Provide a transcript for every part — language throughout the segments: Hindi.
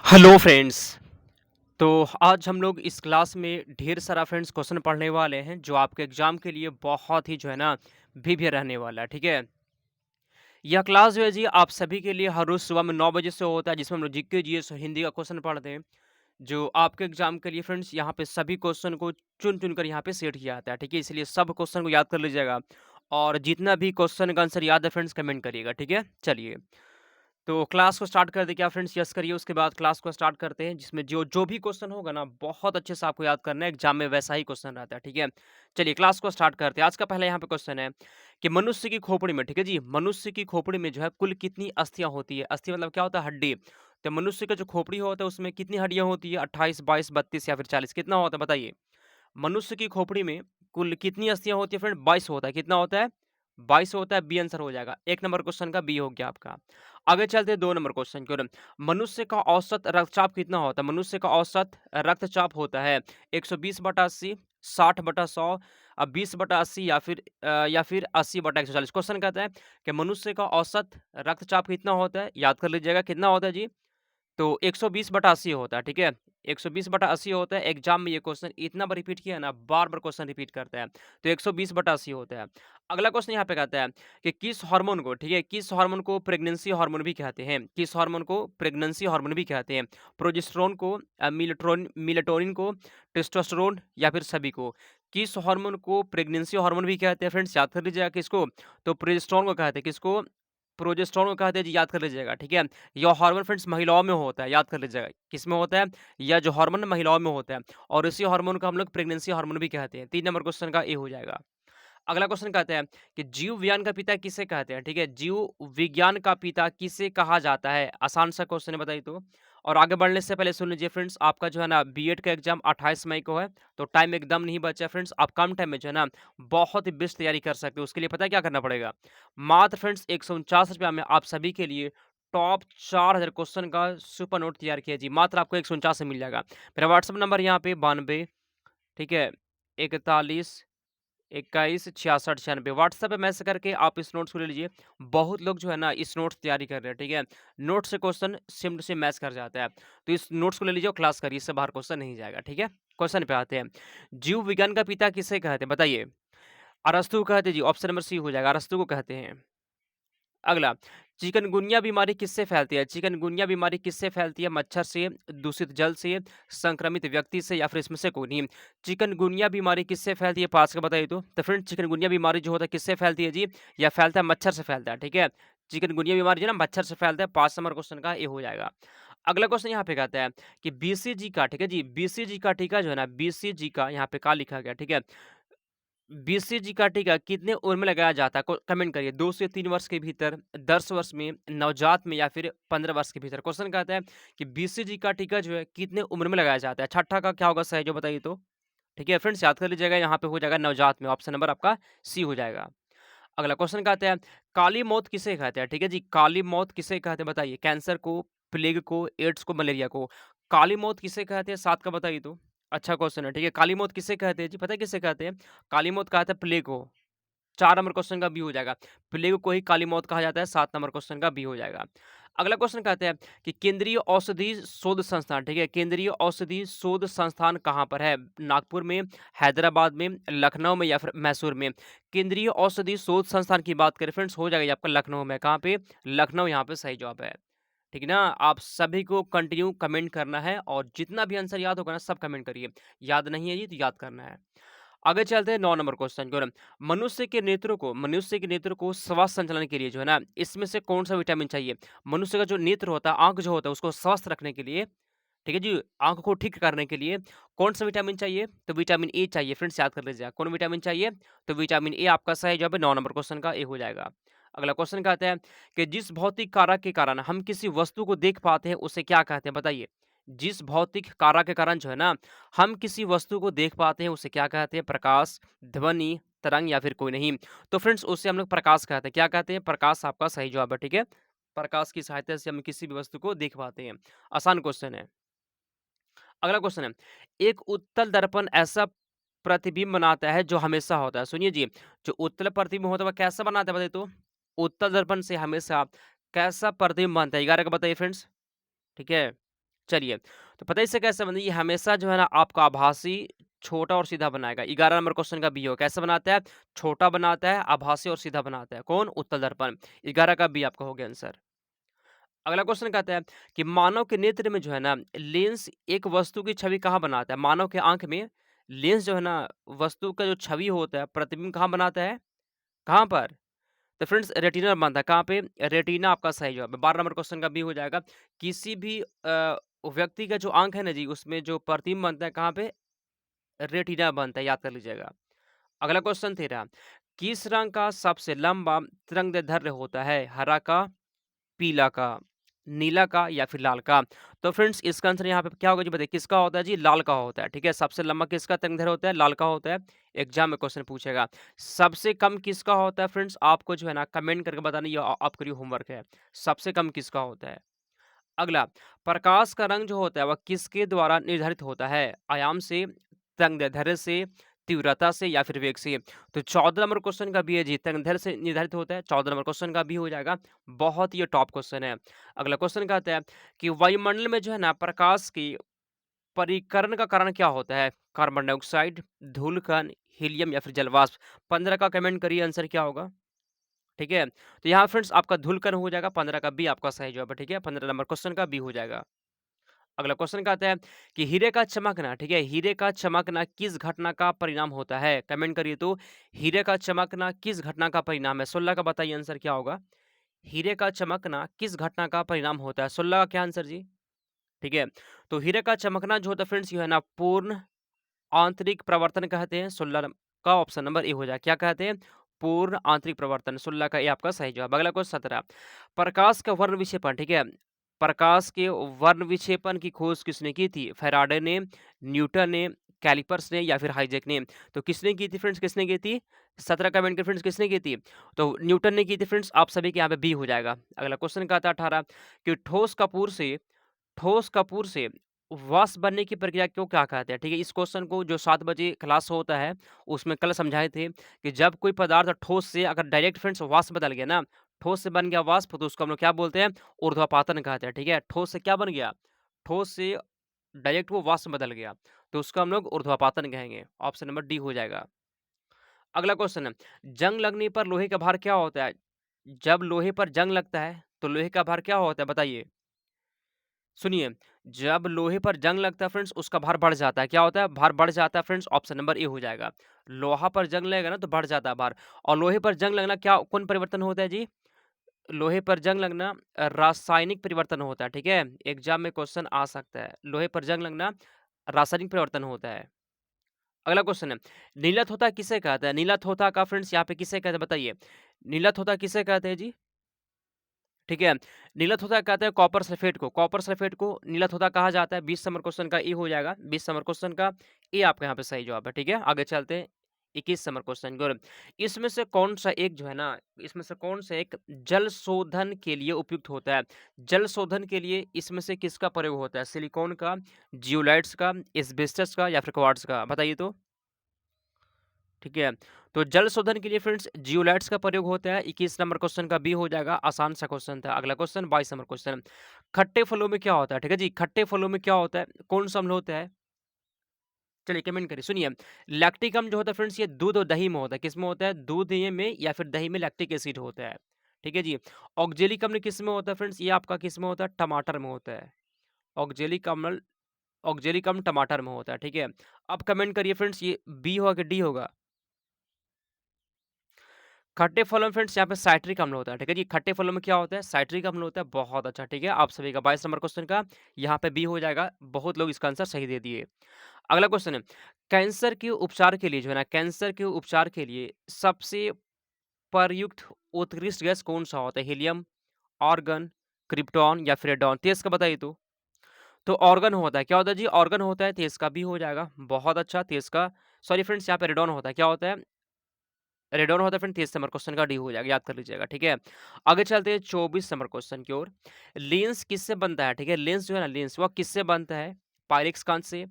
Hello friends. तो आज हम लोग इस क्लास में ढेर सारा फ्रेंड्स क्वेश्चन पढ़ने वाले हैं जो आपके एग्जाम के लिए बहुत ही जो है ना भिन्न रहने वाला है। ठीक है, यह क्लास जो है जी आप सभी के लिए हर रोज सुबह में 9 बजे से होता है, जिसमें हम लोग जीके जीएस हिंदी का क्वेश्चन पढ़ते हैं जो आपके एग्जाम के लिए फ्रेंड्स यहाँ पे सभी क्वेश्चन को चुन चुन कर यहाँ पे सेट किया जाता है। ठीक है, इसलिए सब क्वेश्चन को याद कर लीजिएगा और जितना भी क्वेश्चन का आंसर याद है फ्रेंड्स कमेंट करिएगा। ठीक है, चलिए तो क्लास को स्टार्ट कर दें क्या फ्रेंड्स? यस करिए। उसके बाद क्लास को स्टार्ट करते हैं जिसमें जो जो भी क्वेश्चन होगा ना बहुत अच्छे से आपको याद करना है, एग्जाम में वैसा ही क्वेश्चन रहता है। ठीक है, चलिए क्लास को स्टार्ट करते हैं। आज का पहला यहाँ पे क्वेश्चन है कि मनुष्य की खोपड़ी में, ठीक है जी, मनुष्य की खोपड़ी में जो है कुल कितनी अस्थियां होती है? अस्थि मतलब क्या होता है? हड्डी। तो मनुष्य का जो खोपड़ी होता है उसमें कितनी हड्डियां होती है? 28, 22, 32 या फिर 40? कितना होता है बताइए? मनुष्य की खोपड़ी में कुल कितनी अस्थियां होती है फ्रेंड? 22 होता है। कितना होता है? 22 होता है। बी आंसर हो जाएगा। 1 नंबर क्वेश्चन का बी हो गया आपका। आगे चलते हैं 2 नंबर क्वेश्चन की ओर। मनुष्य का औसत रक्तचाप कितना होता है? मनुष्य का औसत रक्तचाप होता है 120/80, 60/100, 20/80 या फिर 80/140। क्वेश्चन कहता है कि मनुष्य का औसत रक्तचाप कितना होता है? याद कर लीजिएगा कितना होता है जी? तो 120/80 होता है, ठीक है? 120/80 होता है। एग्ज़ाम में ये क्वेश्चन इतना बार रिपीट किया है ना, बार-बार क्वेश्चन रिपीट करता है। तो 120/80 होता है। अगला क्वेश्चन यहाँ पे कहता है कि किस हार्मोन को, ठीक है, किस हार्मोन को प्रेग्नेंसी हार्मोन भी कहते हैं? किस हार्मोन को प्रेग्नेंसी हार्मोन भी कहते हैं? प्रोजेस्टेरोन को, मेलाटोनिन को, टेस्टोस्टेरोन या फिर सभी को? किस हार्मोन को प्रेग्नेंसी हार्मोन भी कहते हैं फ्रेंड्स? याद कर लीजिएगा किसको? तो प्रोजेस्टेरोन को कहते हैं। किसको? प्रोजेस्टेरोन को कहते हैं जी, याद कर लीजिएगा, ठीक है? यह हार्मोन फ्रेंड्स महिलाओं में होता है, याद कर लीजिएगा। किसमें होता है? यह जो हार्मोन महिलाओं में होता है और इसी हार्मोन को हम लोग प्रेगनेंसी हार्मोन भी कहते हैं। 3 नंबर क्वेश्चन का ए हो जाएगा। अगला क्वेश्चन कहते हैं कि जीव विज्ञान का पिता किसे कहते हैं? ठीक है, जीव विज्ञान का पिता किसे कहा जाता है? आसान सा क्वेश्चन है, बताइए तो। और आगे बढ़ने से पहले सुन लीजिए फ्रेंड्स, आपका जो है ना बीएड का एग्जाम 28 मई को है, तो टाइम एकदम नहीं बचा है फ्रेंड्स। आप कम टाइम में जो है ना बहुत ही बेस्ट तैयारी कर सकते हो। उसके लिए पता है क्या करना पड़ेगा? मात्र फ्रेंड्स 149 रुपया में आप सभी के लिए टॉप 4000 क्वेश्चन का सुपर नोट तैयार किया जी। मात्र आपको 149 से मिल जाएगा। मेरा व्हाट्सएप नंबर यहाँ पे 92, ठीक है, 41 21 66 96 व्हाट्सएप पे मैसेज करके आप इस नोट्स को ले लीजिए। बहुत लोग जो है ना इस नोट्स तैयारी कर रहे हैं, ठीक है? नोट से question same to same match कर जाता है। तो इस नोट्स को ले लीजिए और क्लास करिए, इससे बाहर क्वेश्चन नहीं जाएगा, ठीक है? क्वेश्चन पे आते हैं। जीव विज्ञान का पिता किसे कहते हैं? बताइए। अरस्तू को कहते हैं जी, ऑप्शन नंबर सी हो जाएगा, अरस्तू को कहते हैं। अगला, चिकनगुनिया बीमारी किससे फैलती है? चिकनगुनिया बीमारी किससे फैलती है? मच्छर से, दूषित जल से, संक्रमित व्यक्ति से या फिर इसमें से कोई नहीं। चिकनगुनिया बीमारी किससे फैलती है? पास का बताइए तो फ्रेंड चिकनगुनिया बीमारी जो होता है किससे फैलती है जी? या फैलता है मच्छर से फैलता है, ठीक है? चिकनगुनिया बीमारी जो है ना मच्छर से फैलता है। 5 नंबर क्वेश्चन का ये हो जाएगा। अगला क्वेश्चन यहाँ पे कहता है कि बीसीजी का, ठीक है जी, बीसीजी का टीका जो है ना, बीसीजी का यहाँ पे का लिखा गया, ठीक है? बीसीजी का टीका कितने उम्र में लगाया जाता है? कमेंट करिए। 2 से 3 वर्ष के भीतर, 10 वर्ष में, नवजात में या फिर 15 वर्ष के भीतर। क्वेश्चन कहता है कि बीसीजी का टीका जो है कितने उम्र में लगाया जाता है? छठा का क्या होगा सही जो बताइए तो? ठीक है फ्रेंड्स, याद कर लीजिएगा, यहाँ पे हो जाएगा नवजात में। ऑप्शन नंबर आपका सी हो जाएगा। अगला क्वेश्चन कहता है काली मौत किसे कहते हैं? ठीक है जी, काली मौत किसे कहते हैं बताइए? कैंसर को, प्लेग को, एड्स को, मलेरिया को? काली मौत किसे कहते हैं? 7 का बताइए तो। अच्छा क्वेश्चन है, ठीक है। काली मौत किसे कहते हैं जी? पता है किसे कहते हैं? काली मौत कहते हैं प्लेग को। 4 नंबर क्वेश्चन का बी हो जाएगा। प्लेग को ही काली मौत कहा जाता है। 7 नंबर क्वेश्चन का बी हो जाएगा। अगला क्वेश्चन कहते हैं कि केंद्रीय औषधि शोध संस्थान, ठीक है, केंद्रीय औषधि शोध संस्थान कहाँ पर है? नागपुर में, हैदराबाद में, लखनऊ में या फिर मैसूर में? केंद्रीय औषधि शोध संस्थान की बात करें फ्रेंड्स, हो जाएगा ये आपका लखनऊ में। कहाँ पे? लखनऊ, यहाँ पे सही जवाब है। ठीक है ना? आप सभी को कंटिन्यू कमेंट करना है और जितना भी आंसर याद होगा ना सब कमेंट करिए। याद नहीं है ये तो याद करना है। आगे चलते हैं 9 नंबर क्वेश्चन की ओर। मनुष्य के नेत्र को स्वास्थ्य संचालन के लिए जो है ना, इसमें से कौन-सा विटामिन चाहिए? मनुष्य का जो नेत्र होता है, आँख जो होता है, उसको स्वस्थ रखने के लिए, ठीक है जी, आँख को ठीक करने के लिए कौन-सा विटामिन चाहिए? तो विटामिन ए चाहिए फ्रेंड्स, याद कर लीजिएगा। कौन विटामिन चाहिए? तो विटामिन ए आपका सही जवाब है। 9 नंबर क्वेश्चन का ए हो जाएगा। अगला क्वेश्चन कहता है कि जिस भौतिक कारक के कारण हम किसी वस्तु को देख पाते हैं, उसे क्या कहते हैं? बताइए। जिस भौतिक कारक के कारण जो है ना, हम किसी वस्तु को देख पाते हैं, उसे क्या कहते हैं? प्रकाश, ध्वनि, तरंग या फिर कोई नहीं। तो फ्रेंड्स उसे हम लोग प्रकाश कहते हैं। क्या कहते हैं? प्रकाश आपका सही जवाब है, ठीक है? प्रकाश की सहायता से हम किसी भी वस्तु को देख पाते हैं। आसान क्वेश्चन है। अगला क्वेश्चन है, एक उत्तल दर्पण ऐसा प्रतिबिंब बनाता है जो हमेशा होता है। सुनिए जी, जो उत्तल प्रतिबिंब होता है वह कैसा बनाता है बताइए तो? उत्तल दर्पण से हमेशा कैसा प्रतिबिंब बनता है? 11 का बताइए फ्रेंड्स, ठीक है? चलिए, तो पता है इससे कैसे बनी? ये हमेशा जो है ना आपका आभासी छोटा और सीधा बनाएगा। 11 नंबर क्वेश्चन का बी हो कैसे बनाता है? छोटा बनाता है, आभासी और सीधा बनाता है। कौन? उत्तल दर्पण। 11 का बी आपका हो गया आंसर। अगला क्वेश्चन कहता है कि मानव के नेत्र में जो है ना लेंस एक वस्तु की छवि कहाँ बनाता है? मानव के आँख में लेंस जो है ना वस्तु का जो छवि होता है, प्रतिबिंब कहाँ बनाता है? कहाँ पर? तो फ्रेंड्स रेटिना बनता है। कहाँ पे? रेटिना आपका सही जवाब है। 12 नंबर क्वेश्चन का बी हो जाएगा। किसी भी व्यक्ति का जो आँख है ना जी, उसमें जो प्रतिबिंब बनता है कहाँ पे? रेटिना बनता है, याद कर लीजिएगा। अगला क्वेश्चन 13 किस रंग का सबसे लंबा तिरंगदैर्ध्य होता है? हरा का, पीला का, नीला का या फिर लाल का? तो फ्रेंड्स इसका आंसर यहाँ पे क्या होगा जी बताइए? किसका होता है जी? लाल का होता है। ठीक है, सबसे लंबा किसका तिरंगदैर्ध्य होता है? लाल का होता है। एग्जाम में क्वेश्चन पूछेगा। सबसे कम किसका होता है फ्रेंड्स? आपको जो है ना कमेंट करके बताना, ये आपके लिए होमवर्क है। सबसे कम किसका होता है? अगला, प्रकाश का रंग जो होता है वह किसके द्वारा निर्धारित होता है? आयाम से, तरंगदैर्ध्य से, तीव्रता से या फिर वेग से? तो 14 नंबर क्वेश्चन का भी है जी, तरंगदैर्ध्य से निर्धारित होता है। 14 नंबर क्वेश्चन का भी हो जाएगा। बहुत ही ये टॉप क्वेश्चन है। अगला क्वेश्चन कहता है कि वायुमंडल में जो है ना प्रकाश की परिकरण का कारण क्या होता है? कार्बन डाइऑक्साइड, धूलकण, हीलियम या फिर जलवाष्प? 15 का कमेंट करिए, आंसर क्या होगा? ठीक है? तो यहाँ फ्रेंड्स आपका धूलकण हो जाएगा। 15 का बी आपका सही जवाब है। ठीक है? 15 नंबर क्वेश्चन का बी हो जाएगा। अगला क्वेश्चन का आता है कि हीरे का चमकना, ठीक है? हीरे का चमकना किस घटना का परिणाम होता है? कमेंट करिए तो हीरे का चमकना किस घटना का परिणाम है? 16 का बताइए आंसर क्या होगा? हीरे का चमकना किस घटना का परिणाम होता है? 16 का क्या आंसर जी? ठीक है? तो हीरे का चमकना जो होता है फ्रेंड्स, ये है ना पूर्ण आंतरिक प्रवर्तन कहते हैं। 16 का ऑप्शन नंबर ए हो जाए। क्या कहते हैं? पूर्ण आंतरिक प्रवर्तन। 16 का ए आपका सही जवाब। अगला क्वेश्चन 17 प्रकाश का वर्ण विक्षेपण, ठीक है? प्रकाश के वर्ण विक्षेपण की खोज किसने की थी? फैराडे ने, न्यूटन ने, कैलिपर्स ने या फिर हाइजेक ने? तो किसने की थी फ्रेंड्स? किसने की थी? 17 कमेंट के फ्रेंड्स किसने की थी? तो न्यूटन ने की थी फ्रेंड्स। आप सभी के यहाँ पे बी हो जाएगा। अगला क्वेश्चन का आता है 18 कि ठोस कपूर से वाष्प बनने की प्रक्रिया को क्या कहते हैं? ठीक है, इस क्वेश्चन को जो 7 बजे क्लास होता है, उसमें कल समझाए थे कि जब कोई पदार्थ ठोस से अगर डायरेक्ट फ्रेंड्स वाष्प बदल गया ना, ठोस से बन गया वाष्प, तो उसको हम लोग क्या बोलते हैं? ऊर्ध्वपातन कहते हैं। ठीक है, ठोस से क्या बन गया? ठोस से डायरेक्ट वो वाष्प बदल गया, तो उसको हम लोग ऊर्ध्वपातन कहेंगे। ऑप्शन नंबर डी हो जाएगा। अगला क्वेश्चन है, जंग लगने पर लोहे का भार क्या होता है? जब लोहे पर जंग लगता है, तो लोहे का भार क्या होता है बताइए? सुनिए, जब लोहे पर जंग लगता है फ्रेंड्स, उसका भार बढ़ जाता है। क्या होता है? भार बढ़ जाता है फ्रेंड्स। ऑप्शन नंबर ए हो जाएगा। लोहा पर जंग लगेगा ना तो बढ़ जाता है भार। और लोहे पर जंग लगना क्या कौन परिवर्तन होता है जी? लोहे पर जंग लगना रासायनिक परिवर्तन होता है। ठीक है? एग्जाम में क्वेश्चन आ सकता है। लोहे पर जंग लगना रासायनिक परिवर्तन होता है। अगला क्वेश्चन है, नीला थोथा किसे कहते हैं? नीला थोथा का फ्रेंड्स यहाँ पे किसे कहते हैं बताइए? नीला थोथा किसे कहते हैं जी? ठीक है। नीला थोथा कहते हैं कॉपर सल्फेट को। कॉपर सल्फेट को नीला थोथा कहा जाता है। 20 नंबर क्वेश्चन का ए हो जाएगा। 20 नंबर क्वेश्चन का ए आपका यहाँ पे सही जवाब है। ठीक है, आगे चलते हैं। 21 नंबर क्वेश्चन की ओर। इसमें से कौन सा एक जो है ना, इसमें से कौन सा एक जल शोधन के लिए उपयुक्त होता है? जल शोधन के लिए इसमें से किसका प्रयोग होता है? सिलिकॉन का, जियोलाइट्स का, एस्बेस्टस का या फिर क्वार्ट्ज का? बताइए तो। ठीक है, तो जल शोधन के लिए फ्रेंड्स जियोलाइट्स का प्रयोग होता है। 21 नंबर क्वेश्चन का बी हो जाएगा। आसान सा क्वेश्चन था। अगला क्वेश्चन 22 नंबर क्वेश्चन, खट्टे फलों में क्या होता है? ठीक है जी, खट्टे फलों में क्या होता है? कौन सा अम्ल होता है? चलिए कमेंट करिए। सुनिए, लैक्टिक अम्ल जो होता है फ्रेंड्स, ये दूध और दही में होता है। किस में होता है? दूध ये में या फिर दही में लैक्टिक एसिड होता है। ठीक है जी। ऑक्जेलिक अम्ल किस में होता है फ्रेंड्स? ये आपका किस में होता है? टमाटर में होता है। ऑक्जेलिक अम्ल, ऑक्जेलिक अम्ल टमाटर में होता है। ठीक है, अब कमेंट करिए फ्रेंड्स, ये बी होगा कि डी होगा? खट्टे फलों में फ्रेंड्स यहाँ पे साइट्रिक अम्ल होता है। ठीक है जी, खट्टे फलों में क्या होता है? साइट्रिक अम्ल होता है। बहुत अच्छा। ठीक है, आप सभी का 22 नंबर क्वेश्चन का यहाँ पे बी हो जाएगा। बहुत लोग इसका आंसर सही दे दिए। अगला क्वेश्चन है, कैंसर के उपचार के लिए जो है ना, कैंसर के उपचार के लिए सबसे प्रयुक्त उत्कृष्ट गैस कौन सा होता है? हीलियम, ऑर्गन, क्रिप्टॉन या फिर रेडॉन? तेज का बताइए तो ऑर्गन होता है। क्या होता है जी? ऑर्गन होता है। तेज का भी हो जाएगा। बहुत अच्छा। तेज का, सॉरी फ्रेंड्स, यहाँ पे रेडॉन होता है। क्या होता है? रेड ऑन होता है फ्रेंड। 30 नंबर क्वेश्चन का डी हो जाएगा, याद कर लीजिएगा। ठीक है, आगे चलते हैं 24 नंबर क्वेश्चन की ओर। लेंस किससे बनता है? ठीक है, लेंस जो है ना, लेंस वह किससे बनता है? पायरेक्स कांच से,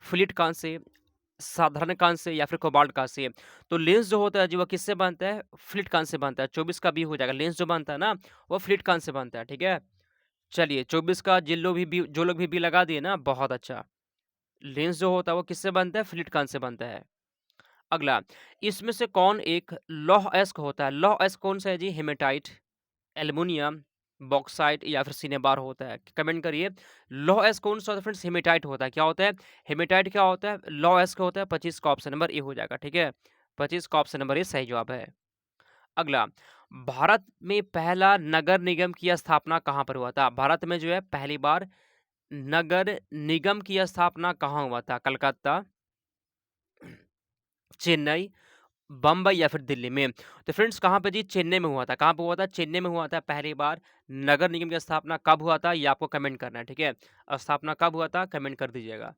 फ्लिट कांच से, साधारण कांच से या फिर कोबाल्ट कांच से? तो लेंस जो होता है जी, वह किससे बनता है? फ्लिट कांच से बनता है। 24 का बी हो जाएगा। लेंस जो बनता है ना, वह फ्लिट कांच से बनता है। ठीक है, चलिए 24 का जिन लोग भी जो लोग भी लगा दिए ना, बहुत अच्छा। लेंस जो होता है वो किससे बनता है? फ्लूइड कण से बनता है। अगला, इसमें से कौन एक लौह अयस्क होता है? लौह अयस्क कौन सा है जी? हेमेटाइट, एल्युमिनियम, बॉक्साइट या फिर सिनेबार होता है? कमेंट करिए। लौह अयस्क कौन सा होता है फ्रेंड्स? हेमेटाइट होता है। क्या होता है? हेमेटाइट क्या होता है? लौह अयस्क होता है। 25 का ऑप्शन नंबर ए हो जाएगा, ठीक है? 25 का ऑप्शन नंबर ए सही जवाब है। अगला, भारत में पहला नगर निगम की स्थापना कहाँ पर हुआ था? भारत में जो है पहली बार नगर निगम की स्थापना कहाँ हुआ था? कलकत्ता, चेन्नई, बम्बई या फिर दिल्ली में? तो फ्रेंड्स कहाँ पे जी? चेन्नई में हुआ था। कहाँ पे हुआ था? चेन्नई में हुआ था पहली बार। नगर निगम की स्थापना कब हुआ था? ये आपको कमेंट करना है, ठीक है? स्थापना कब हुआ था? कमेंट कर दीजिएगा,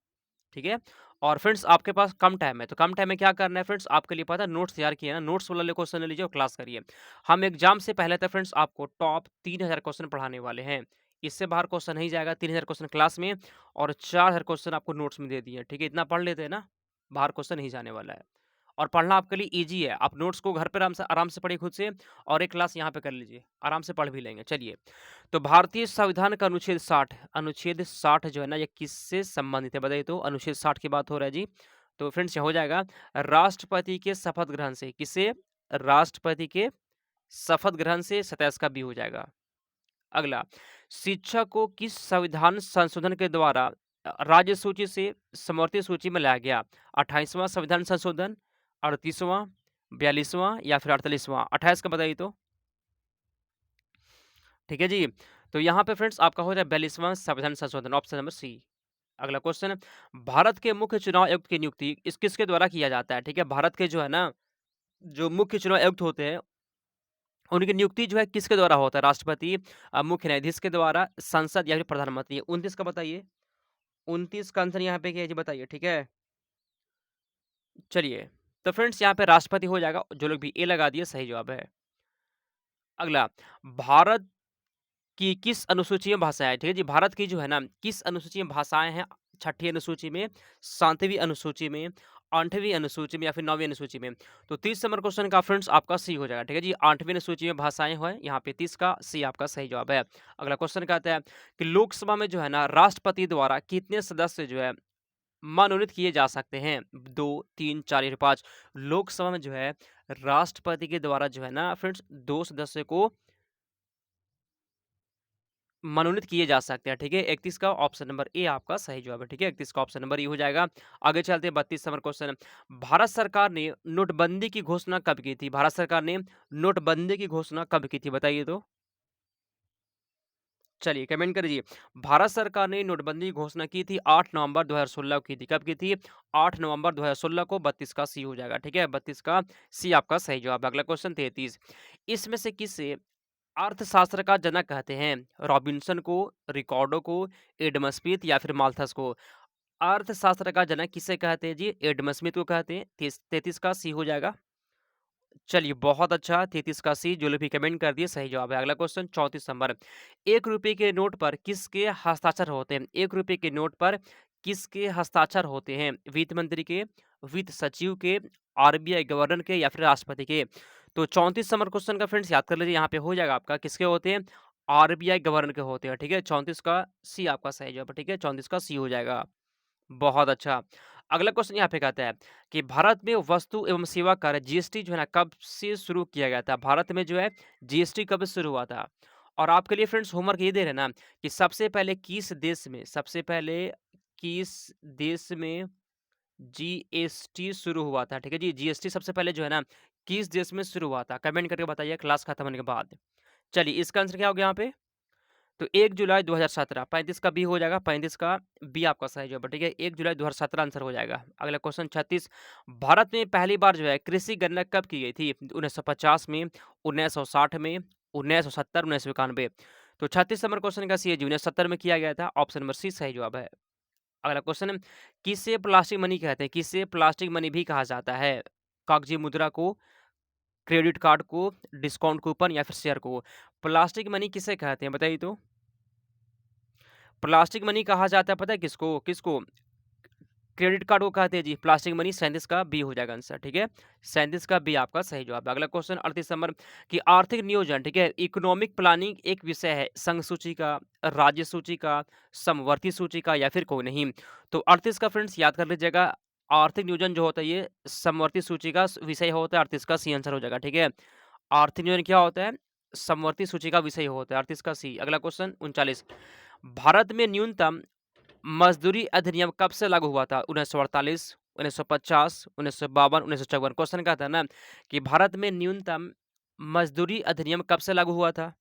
ठीक है? और फ्रेंड्स आपके पास कम टाइम है, तो कम टाइम में क्या करना है फ्रेंड्स? आपके लिए पता है नोट्स तैयार किए हैं ना, नोट्स वाले क्वेश्चन ले लीजिए और क्लास करिए। हम एग्जाम से पहले तक फ्रेंड्स आपको टॉप 3000 क्वेश्चन पढ़ाने वाले हैं। इससे बाहर क्वेश्चन नहीं जाएगा। 3000 क्वेश्चन क्लास में और 4000 क्वेश्चन आपको नोट्स में दे दिए, ठीक है? इतना पढ़ लेते हैं ना, बाहर क्वेश्चन नहीं जाने वाला है। और पढ़ना आपके लिए ईजी है। आप नोट्स को घर पे आराम से पढ़िए खुद से, और एक क्लास यहाँ पे कर लीजिए, आराम से पढ़ भी लेंगे। चलिए, तो भारतीय संविधान का अनुच्छेद 60 जो है ना, ये किससे संबंधित है बताइए? तो अनुच्छेद 60 की बात हो रहा है जी। तो फ्रेंड्स ये हो जाएगा राष्ट्रपति के शपथ ग्रहण से। किससे? राष्ट्रपति के शपथ ग्रहण से। 27 का बी हो जाएगा। अगला, शिक्षा को किस संविधान संशोधन के द्वारा राज्य सूची से समवर्ती सूची में लाया गया? 28वां संविधान संशोधन, 38वां, 42वां या फिर 48वां? 28 का बताइए तो, ठीक है जी। तो यहाँ पे फ्रेंड्स आपका हो जाए 42वां संविधान संशोधन, ऑप्शन नंबर सी। अगला क्वेश्चन, भारत के मुख्य चुनाव आयुक्त की नियुक्ति किसके द्वारा किया जाता है? ठीक है, भारत के जो है ना, जो मुख्य चुनाव आयुक्त होते हैं, उनकी नियुक्ति जो है किसके द्वारा होता है? राष्ट्रपति, मुख्य न्यायाधीश के द्वारा, संसद या फिर प्रधानमंत्री? 29 का बताइए। 29 का आंसर यहाँ पे क्या है जी बताइए, ठीक है? चलिए, तो फ्रेंड्स यहाँ पे राष्ट्रपति हो जाएगा। जो लोग भी ए लगा दिए सही जवाब है। अगला, भारत की किस अनुसूची में भाषाएँ, ठीक है जी, भारत की जो है ना, किस अनुसूची में भाषाएँ हैं? 6ठी अनुसूची में, 7वीं अनुसूची में, 8वीं अनुसूची में या फिर 9वीं अनुसूची में? तो 30 नंबर क्वेश्चन का फ्रेंड्स आपका सी हो जाएगा, ठीक है जी। 8वीं अनुसूची में भाषाएँ हैं, यहाँ पे 30 का सी आपका सही जवाब है। अगला क्वेश्चन कहता है कि लोकसभा में जो है ना, राष्ट्रपति द्वारा कितने सदस्य जो है मनोनीत किए जा सकते हैं? 2, 3, 4 या फिर 5? लोकसभा में जो है राष्ट्रपति के द्वारा जो है ना फ्रेंड्स 2 सदस्य को मनोनीत किए जा सकते हैं, ठीक है? 31 का ऑप्शन नंबर ए आपका सही जवाब है, ठीक है? 31 का ऑप्शन नंबर ए हो जाएगा। आगे चलते हैं 32 नंबर क्वेश्चन। भारत सरकार ने नोटबंदी की घोषणा कब की थी? भारत सरकार ने नोटबंदी की घोषणा कब की थी बताइए तो? चलिए कमेंट कर दीजिए। भारत सरकार ने नोटबंदी की घोषणा की थी 8 नवंबर 2016 को की थी। कब की थी? 8 नवंबर 2016 को। 32 का सी हो जाएगा, ठीक है? 32 का सी आपका सही जवाब है। अगला क्वेश्चन 33, इसमें से किसे अर्थशास्त्र का जनक कहते हैं? रॉबिन्सन को, रिकार्डो को, एडम स्मिथ या फिर माल्थस को? अर्थशास्त्र का जनक किसे कहते हैं जी? एडम स्मिथ को कहते हैं। 33 का सी हो जाएगा। चलिए बहुत अच्छा, 33 का सी जो लोग भी कमेंट कर दिए सही जवाब है। अगला क्वेश्चन 34 नंबर, 1 रुपए के नोट पर किसके हस्ताक्षर होते हैं? 1 रुपए के नोट पर किसके हस्ताक्षर होते हैं? वित्त मंत्री के, वित्त सचिव के, आरबीआई गवर्नर के या फिर राष्ट्रपति के? तो 34 नंबर क्वेश्चन का फ्रेंड्स याद कर लीजिए, यहाँ पे हो जाएगा आपका किसके होते हैं? आरबीआई गवर्नर के होते हैं, ठीक है? 34 का सी आपका सही जवाब है, ठीक है? 34 का सी हो जाएगा। बहुत अच्छा। अगला क्वेश्चन यहाँ पे कहता है कि भारत में वस्तु एवं सेवा कर जीएसटी जो है ना कब से शुरू किया गया था? भारत में जो है जीएसटी कब से शुरू हुआ था? और आपके लिए फ्रेंड्स होमवर्क ये दे रहे हैं ना कि सबसे पहले किस देश में जीएसटी शुरू हुआ था? ठीक है जी, जीएसटी सबसे पहले जो है ना किस देश में शुरू हुआ था? कमेंट करके बताइए क्लास खत्म होने के बाद। चलिए इसका आंसर क्या हो गया यहाँ पे? तो 1 जुलाई 2017, 35 का बी हो जाएगा, 35 का बी आपका सही जवाब है, ठीक है? 1 जुलाई 2017 आंसर हो जाएगा। अगला क्वेश्चन 36, भारत में पहली बार जो है कृषि गणना कब की गई थी? 1950 में, 1960 में, 1970, 1991? तो 36 नंबर क्वेश्चन का सी है जी, 1970 में किया गया था, ऑप्शन नंबर सी सही जवाब है। अगला क्वेश्चन, किसे प्लास्टिक मनी कहते हैं? किसे प्लास्टिक मनी भी कहा जाता है? कागजी मुद्रा को, क्रेडिट कार्ड को, डिस्काउंट कूपन या फिर शेयर को? प्लास्टिक मनी किसे कहते हैं बताइए तो? प्लास्टिक मनी कहा जाता है पता है किसको? किसको? क्रेडिट कार्ड को कहते हैं जी प्लास्टिक मनी। 37 का बी हो जाएगा आंसर, ठीक है। 37 का बी आपका सही जवाब है। अगला क्वेश्चन 38 नंबर कि आर्थिक नियोजन, ठीक है, इकोनॉमिक प्लानिंग एक विषय है संघ सूची का, राज्य सूची का, समवर्ती सूची का या फिर कोई नहीं। तो 38 का फ्रेंड्स याद कर लीजिएगा, आर्थिक नियोजन जो होता है ये समवर्ती सूची का विषय होता है। 38 का सी आंसर हो जाएगा, ठीक है। आर्थिक नियोजन क्या होता है? समवर्ती सूची का विषय होता है। 38 का सी। अगला क्वेश्चन 39, भारत में न्यूनतम मजदूरी अधिनियम कब से लागू हुआ था? 1948, 1950, 1952, 1954। क्वेश्चन क्या था ना कि भारत में न्यूनतम मजदूरी अधिनियम कब से लागू हुआ था?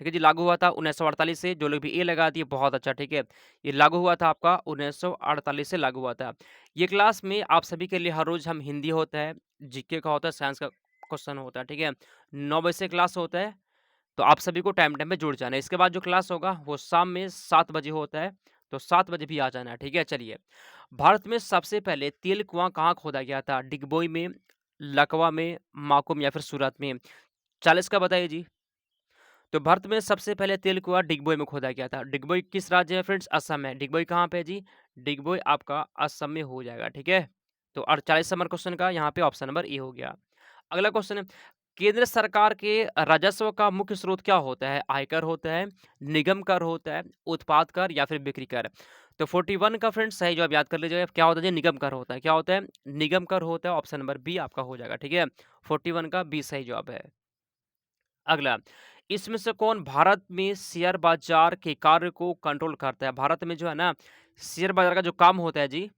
ठीक है जी, लागू हुआ था 1948 से। जो लोग भी ए लगा दिए बहुत अच्छा, ठीक है। ये लागू हुआ था आपका 1948 से लागू हुआ था। ये क्लास में आप सभी के लिए हर रोज हम हिंदी होता है, जीके का होता है, साइंस का क्वेश्चन होता है, ठीक है। 9 बजे से क्लास होता है, तो आप सभी को टाइम टाइम पे जुड़ जाना है। इसके बाद जो क्लास होगा वो शाम में 7 बजे होता है, तो 7 बजे भी आ जाना है, ठीक है। चलिए, भारत में सबसे पहले तेल कुआं कहाँ खोदा गया था? डिगबोई में, लकवा में, माकुम या फिर सूरत में? 40 का बताइए जी। तो भारत में सबसे पहले तेल कुआं डिगबोई में खोदा गया था। डिगबोई किस राज्य है फ्रेंड्स? असम है। डिगबोई कहाँ पे है जी? डिगबोई आपका असम में हो जाएगा, ठीक है। तो 48 नंबर क्वेश्चन का यहाँ पे ऑप्शन नंबर ए हो गया। अगला क्वेश्चन है, केंद्र सरकार के राजस्व का मुख्य स्रोत क्या होता है? आयकर होता है, निगम कर होता है, उत्पाद कर या फिर बिक्री कर? तो 41 का फ्रेंड्स सही जवाब याद कर लीजिएगा, क्या होता है जी? निगम कर होता है। क्या होता है? निगम कर होता है। ऑप्शन नंबर बी आपका हो जाएगा, ठीक है। 41 का बी सही जवाब है। अगला, इसमें से कौन भारत में शेयर बाजार के कार्य को कंट्रोल करता है? भारत में जो है ना शेयर बाजार का जो काम होता है जी,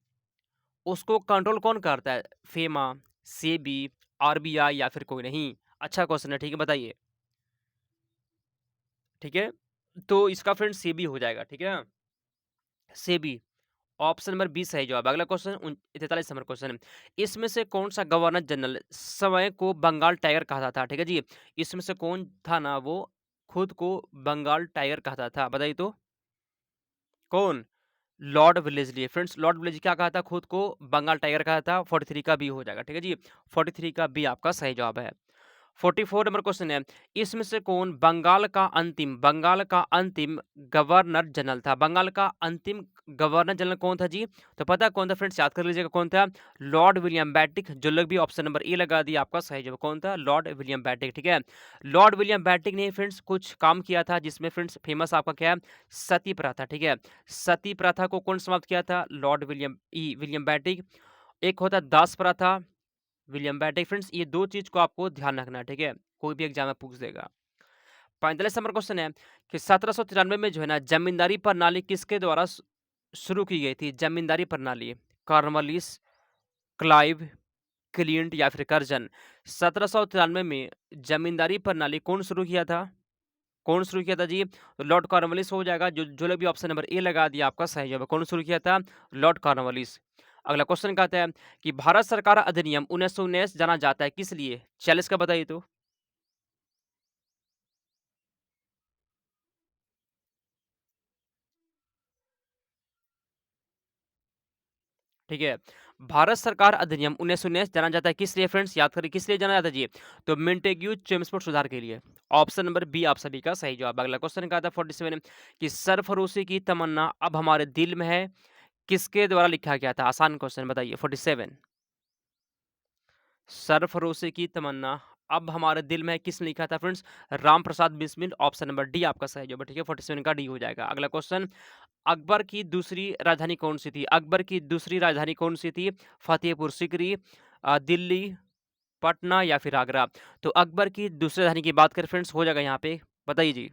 उसको कंट्रोल कौन करता है? फेमा, सेबी, आरबीआई या फिर कोई नहीं? अच्छा क्वेश्चन है, ठीक है, बताइए। ठीक है, तो इसका फ्रेंड सेबी हो जाएगा, ठीक है। सेबी, ऑप्शन नंबर बी सही जवाब। अगला क्वेश्चन 43 नंबर क्वेश्चन है, इसमें से कौन सा गवर्नर जनरल स्वयं को बंगाल टाइगर कहता था? ठीक है जी, इसमें से कौन था ना वो खुद को बंगाल टाइगर कहता था? बताइए तो कौन? Lord Wellesley. Friends, Lord Wellesley क्या कहा था? खुद को बंगाल टाइगर कहा था। 43 का बी हो जाएगा, ठीक है जी। 43 का बी आपका सही जवाब है। 44 नंबर क्वेश्चन है, इसमें से कौन बंगाल का अंतिम गवर्नर जनरल था? बंगाल का अंतिम गवर्नर जनरल कौन था जी? तो पता है कौन था फ्रेंड्स? याद कर लीजिएगा कौन था? Lord William बैटिक। जो लोग भी ऑप्शन नंबर ए लगा दिया आपका सही जवाब कौन था? लॉर्ड विलियम बैटिक, ठीक है। लॉर्ड विलियम बैटिक ने फ्रेंड्स कुछ काम किया था, जिसमें फ्रेंड्स फेमस आपका क्या है? सती प्रथा, ठीक है। सती प्रथा को कौन समाप्त किया था? Lord William बैटिक। एक होता है दास प्रथा, विलियम बैटिक। फ्रेंड्स, ये दो चीज को आपको ध्यान रखना है, ठीक है। कोई भी एग्जाम में पूछ देगा। 45 नंबर क्वेश्चन है कि 1793 में जो है ना जमींदारी प्रणाली किसके द्वारा शुरू की गई थी? जमींदारी प्रणाली कॉर्नवालिस, क्लाइव, क्लिंट या फिर कर्जन? 1793 में जमींदारी प्रणाली कौन शुरू किया था? कौन शुरू किया था जी? लॉर्ड कॉर्नवालिस हो जाएगा। जो लोग भी ऑप्शन नंबर ए लगा दिया आपका सही जवाब। कौन शुरू किया था? Lord Cornwallis. अगला क्वेश्चन कहता है कि भारत सरकार अधिनियम 1919 जाना जाता है किस लिए? 40 का बताइए तो। ठीक है, भारत सरकार अधिनियम 1919 जाना जाता है किस लिए फ्रेंड्स? याद करिए किस लिए जाना जाता है जी? तो मिंटेग्यू चेम्सफोर्ड सुधार के लिए। ऑप्शन नंबर बी आप सभी का सही जवाब। अगला क्वेश्चन कहता है 47 कि सरफरोशी की तमन्ना अब हमारे दिल में है, किसके द्वारा लिखा गया था? आसान क्वेश्चन बताइए। 47, सरफरोशी की तमन्ना अब हमारे दिल में है, किसने लिखा था friends? Ram Prasad Bismil. Option number D आपका सही जवाब, ठीक है। 47 का डी हो जाएगा। अगला क्वेश्चन, अकबर की दूसरी राजधानी कौन सी थी? अकबर की दूसरी राजधानी कौन सी थी? फतेहपुर सीकरी, दिल्ली, पटना या फिर आगरा? तो अकबर की दूसरी राजधानी की बात करें फ्रेंड्स, हो जाएगा यहाँ पे, बताइए जी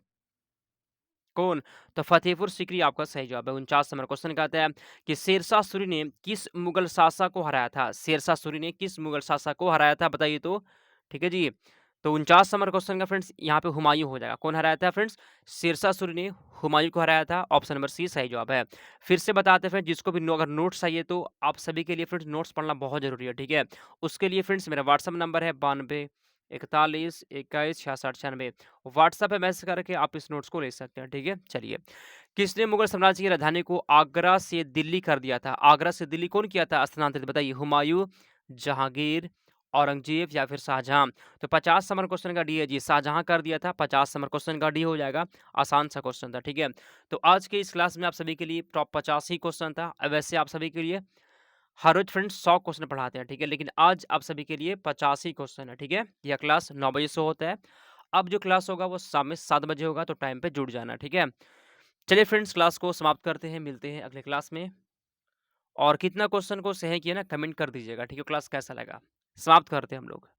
कौन? तो फतेहपुर सीकरी आपका सही जवाब है। 49 नंबर क्वेश्चन कहता है कि शेरशाह सूरी ने किस मुगल शासक को हराया था? शेरशाह सूरी ने किस मुगल शासक को हराया था? बताइए तो। ठीक है जी, तो 49 नंबर क्वेश्चन का फ्रेंड्स यहाँ पे हुमायूं हो जाएगा। कौन हराया था फ्रेंड्स? शेरशाह सूरी ने हुमायूं को हराया था। ऑप्शन नंबर सी सही जवाब है। फिर से बताते हैं फ्रेंड्स, जिसको भी अगर नोट्स चाहिए तो आप सभी के लिए फ्रेंड्स नोट्स पढ़ना बहुत जरूरी है, ठीक है। उसके लिए फ्रेंड्स मेरा व्हाट्सअप नंबर है 92 41 21 66 96। व्हाट्सएप पे मैसेज करके आप इस नोट्स को ले सकते हैं, ठीक है। चलिए, किसने मुगल साम्राज्य की राजधानी को आगरा से दिल्ली कर दिया था? आगरा से दिल्ली कौन किया था स्थानांतरित? बताइए, हुमायूं, जहांगीर, औरंगजेब या फिर शाहजहां? तो 50 नंबर क्वेश्चन का डी है जी, शाहजहां कर दिया था। 50 नंबर क्वेश्चन का डी हो जाएगा। आसान सा क्वेश्चन था, ठीक है। तो आज के इस क्लास में आप सभी के लिए टॉप 50 ही क्वेश्चन था। अब वैसे आप सभी के लिए हर रोज़ फ्रेंड्स 100 क्वेश्चन पढ़ाते हैं, ठीक है? लेकिन आज आप सभी के लिए 50 ही क्वेश्चन है, ठीक है? यह क्लास 9 बजे से होता है। अब जो क्लास होगा वो शाम में 7 बजे होगा, तो टाइम पे जुड़ जाना, ठीक है? चलिए फ्रेंड्स, क्लास को समाप्त करते हैं, मिलते हैं अगले क्लास में। और कितना क्वेश्चन को सही किया ना, कमेंट कर दीजिएगा, ठीक है? क्लास कैसा लगा? समाप्त करते हैं हम लोग।